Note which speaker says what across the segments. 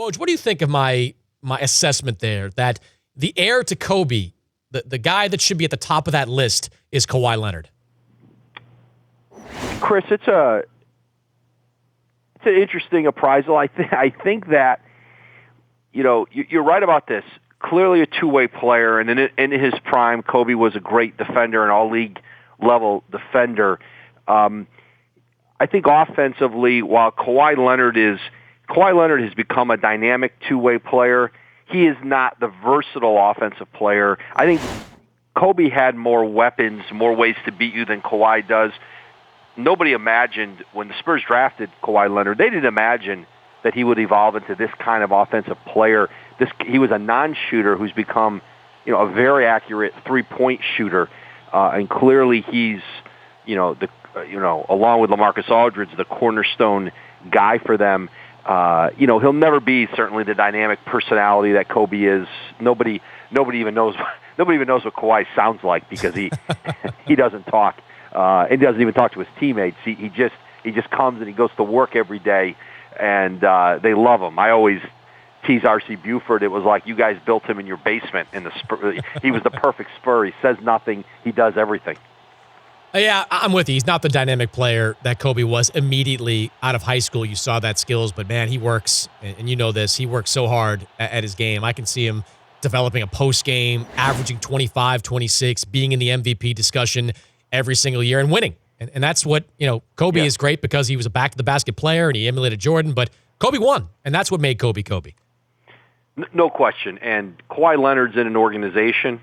Speaker 1: Woj, what do you think of my assessment there that the heir to Kobe, the guy that should be at the top of that list, is Kawhi Leonard?
Speaker 2: Chris, it's an interesting appraisal. I think that, you're right about this. Clearly a two-way player, and in his prime, Kobe was a great defender, an all-league level defender. I think offensively, while Kawhi Leonard has become a dynamic two-way player, he is not the versatile offensive player. I think Kobe had more weapons, more ways to beat you than Kawhi does. Nobody imagined when the Spurs drafted Kawhi Leonard, they didn't imagine that he would evolve into this kind of offensive player. He was a non-shooter who's become, a very accurate three-point shooter, and clearly he's, along with LaMarcus Aldridge, the cornerstone guy for them. He'll never be certainly the dynamic personality that Kobe is. Nobody even knows what Kawhi sounds like because he doesn't talk. He doesn't even talk to his teammates. He just comes and he goes to work every day, and they love him. I always tease R.C. Buford. It was like you guys built him in your basement. He was the perfect Spur. He says nothing. He does everything.
Speaker 1: Yeah, I'm with you. He's not the dynamic player that Kobe was immediately out of high school. You saw that skills, but man, he works, and you know this, he works so hard at his game. I can see him developing a post game, averaging 25, 26, being in the MVP discussion every single year and winning. And that's what, Kobe is great because he was a back-to-the-basket player and he emulated Jordan, but Kobe won, and that's what made Kobe Kobe.
Speaker 2: No question. And Kawhi Leonard's in an organization,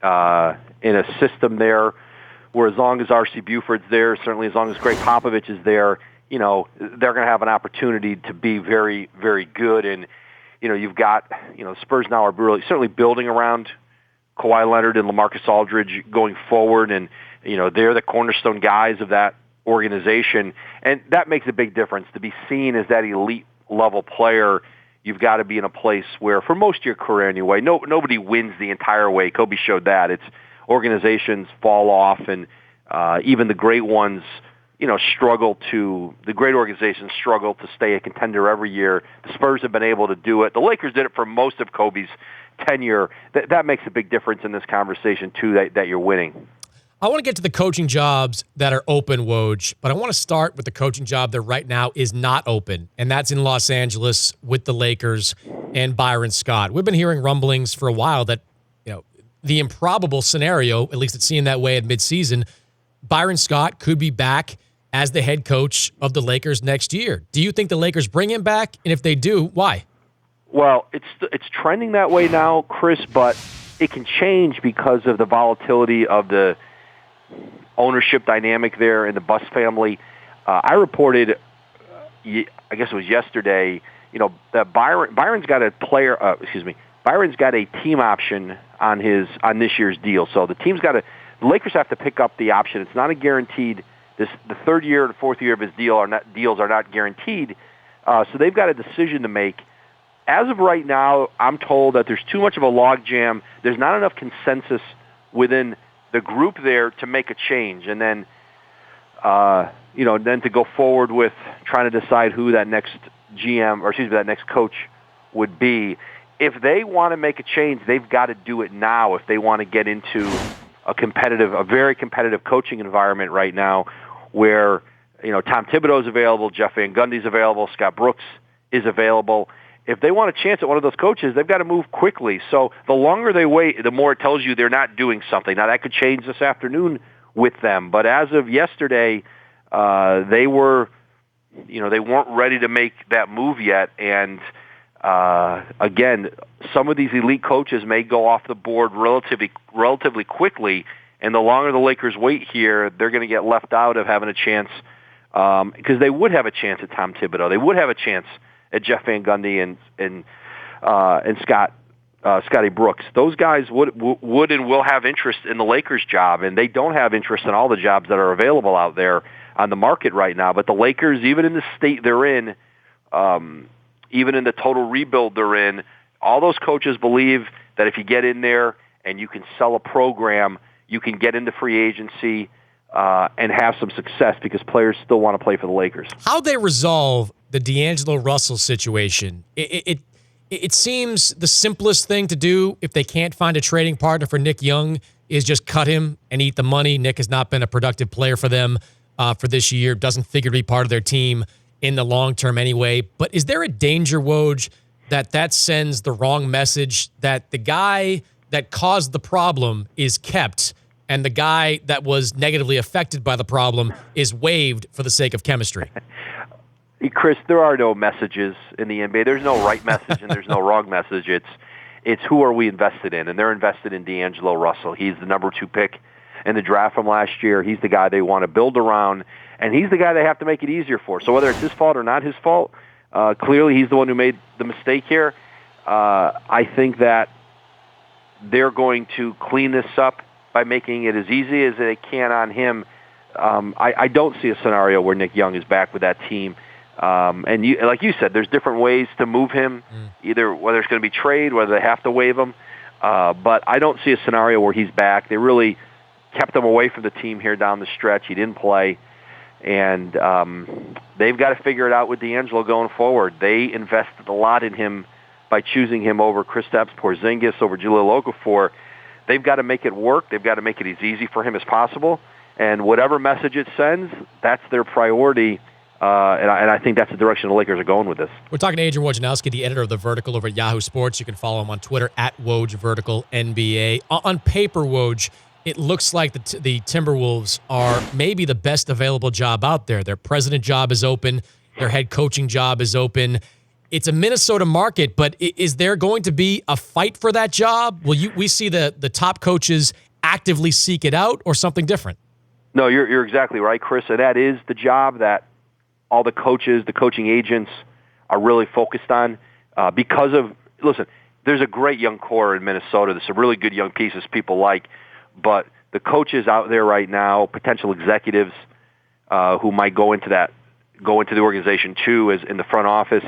Speaker 2: in a system there, where as long as R.C. Buford's there, certainly as long as Greg Popovich is there, they're going to have an opportunity to be very, very good. And, you've got, Spurs now are really certainly building around Kawhi Leonard and LaMarcus Aldridge going forward. And, they're the cornerstone guys of that organization. And that makes a big difference. To be seen as that elite level player, you've got to be in a place where, for most of your career anyway, nobody wins the entire way. Kobe showed that. It's organizations fall off, and even the great ones, the great organizations struggle to stay a contender every year. The Spurs have been able to do it. The Lakers did it for most of Kobe's tenure. That makes a big difference in this conversation, too, that you're winning.
Speaker 1: I want to get to the coaching jobs that are open, Woj, but I want to start with the coaching job that right now is not open, and that's in Los Angeles with the Lakers and Byron Scott. We've been hearing rumblings for a while that, the improbable scenario, at least it's seen that way at midseason, Byron Scott could be back as the head coach of the Lakers next year. Do you think the Lakers bring him back? And if they do, why?
Speaker 2: Well, it's trending that way now, Chris, but it can change because of the volatility of the ownership dynamic there in the Buss family. I reported, I guess it was yesterday, that Byron's got a Byron's got a team option on this year's deal. So the Lakers have to pick up the option. It's not a guaranteed. The third year and fourth year of his deals are not guaranteed. So they've got a decision to make. As of right now, I'm told that there's too much of a logjam. There's not enough consensus within the group there to make a change, and then then to go forward with trying to decide who that next that next coach would be. If they want to make a change, they've got to do it now if they want to get into a very competitive coaching environment right now where, Tom Thibodeau's available, Jeff Van Gundy's available, Scott Brooks is available. If they want a chance at one of those coaches, they've got to move quickly. So the longer they wait, the more it tells you they're not doing something. Now, that could change this afternoon with them. But as of yesterday, they weren't ready to make that move yet. And again, some of these elite coaches may go off the board relatively quickly, and the longer the Lakers wait here, they're going to get left out of having a chance because they would have a chance at Tom Thibodeau. They would have a chance at Jeff Van Gundy and Scotty Brooks. Those guys would and will have interest in the Lakers job, and they don't have interest in all the jobs that are available out there on the market right now. But the Lakers, even in the state they're in, even in the total rebuild they're in, all those coaches believe that if you get in there and you can sell a program, you can get into free agency and have some success because players still want to play for the Lakers.
Speaker 1: How they resolve the D'Angelo Russell situation. It seems the simplest thing to do if they can't find a trading partner for Nick Young is just cut him and eat the money. Nick has not been a productive player for them for this year, doesn't figure to be part of their team in the long term anyway. But is there a danger, Woj, that sends the wrong message, that the guy that caused the problem is kept and the guy that was negatively affected by the problem is waived for the sake of chemistry?
Speaker 2: Chris, there are no messages in the NBA. There's no right message and there's no wrong message. It's who are we invested in, and they're invested in D'Angelo Russell. He's the number 2 pick in the draft from last year. He's the guy they want to build around, and he's the guy they have to make it easier for. So whether it's his fault or not his fault, clearly he's the one who made the mistake here. I think that they're going to clean this up by making it as easy as they can on him. I don't see a scenario where Nick Young is back with that team. And like you said, there's different ways to move him, either whether it's going to be trade, whether they have to waive him. But I don't see a scenario where he's back. They really kept him away from the team here down the stretch. He didn't play. And they've got to figure it out with D'Angelo going forward. They invested a lot in him by choosing him over Kristaps Porzingis, over Jahlil Okafor. They've got to make it work. They've got to make it as easy for him as possible. And whatever message it sends, that's their priority. And I think that's the direction the Lakers are going with this.
Speaker 1: We're talking to Adrian Wojnarowski, the editor of The Vertical over at Yahoo Sports. You can follow him on Twitter at WojVerticalNBA. On paper, Woj, it looks like the Timberwolves are maybe the best available job out there. Their president job is open. Their head coaching job is open. It's a Minnesota market, but is there going to be a fight for that job? Will we see the top coaches actively seek it out, or something different?
Speaker 2: No, you're exactly right, Chris. And that is the job that all the coaches, the coaching agents are really focused on because of, listen, there's a great young core in Minnesota. There's some really good young pieces people like, but the coaches out there right now, potential executives who might go into the organization too, as in the front office.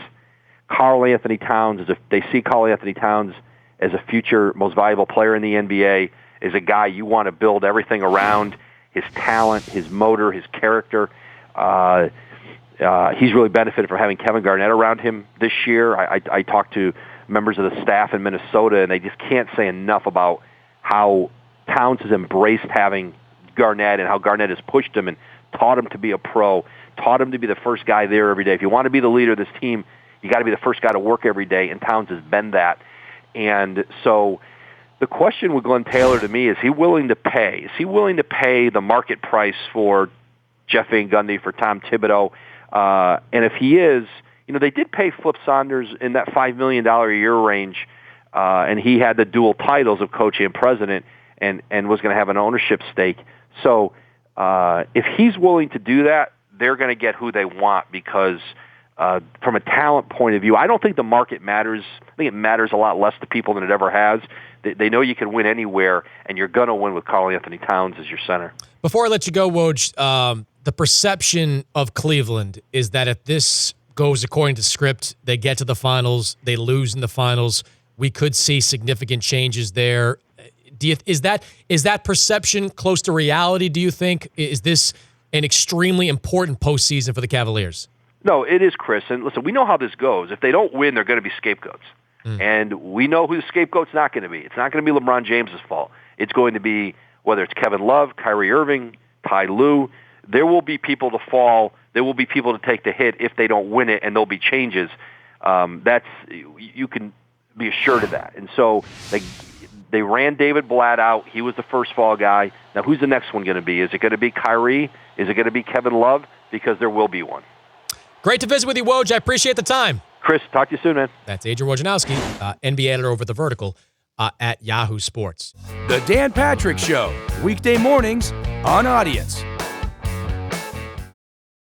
Speaker 2: Karl Anthony Towns, they see Karl Anthony Towns as a future most valuable player in the NBA, is a guy you want to build everything around, his talent, his motor, his character. He's really benefited from having Kevin Garnett around him this year. I talked to members of the staff in Minnesota, and they just can't say enough about how Towns has embraced having Garnett and how Garnett has pushed him and taught him to be a pro, taught him to be the first guy there every day. If you want to be the leader of this team, you got to be the first guy to work every day, and Towns has been that. And so the question with Glenn Taylor to me is he willing to pay? Is he willing to pay the market price for Jeff Van Gundy, for Tom Thibodeau? And if he is, they did pay Flip Saunders in that $5 million a year range, and he had the dual titles of coach and president and was going to have an ownership stake. So if he's willing to do that, they're going to get who they want because from a talent point of view, I don't think the market matters. I think it matters a lot less to people than it ever has. They know you can win anywhere, and you're going to win with Karl Anthony Towns as your center.
Speaker 1: Before I let you go, Woj, the perception of Cleveland is that if this goes according to script, they get to the finals, they lose in the finals, we could see significant changes there. Is that perception close to reality, do you think? Is this an extremely important postseason for the Cavaliers?
Speaker 2: No, it is, Chris. And listen, we know how this goes. If they don't win, they're going to be scapegoats. And we know who the scapegoat's not going to be. It's not going to be LeBron James' fault. It's going to be, whether it's Kevin Love, Kyrie Irving, Ty Lue, there will be people to fall. There will be people to take the hit if they don't win it, and there'll be changes. You can be assured of that. And so they ran David Blatt out. He was the first fall guy. Now, who's the next one going to be? Is it going to be Kyrie? Is it going to be Kevin Love? Because there will be one.
Speaker 1: Great to visit with you, Woj. I appreciate the time.
Speaker 2: Chris, talk to you soon, man.
Speaker 1: That's Adrian Wojnarowski, NBA editor over The Vertical at Yahoo Sports.
Speaker 3: The Dan Patrick Show, weekday mornings on Audience.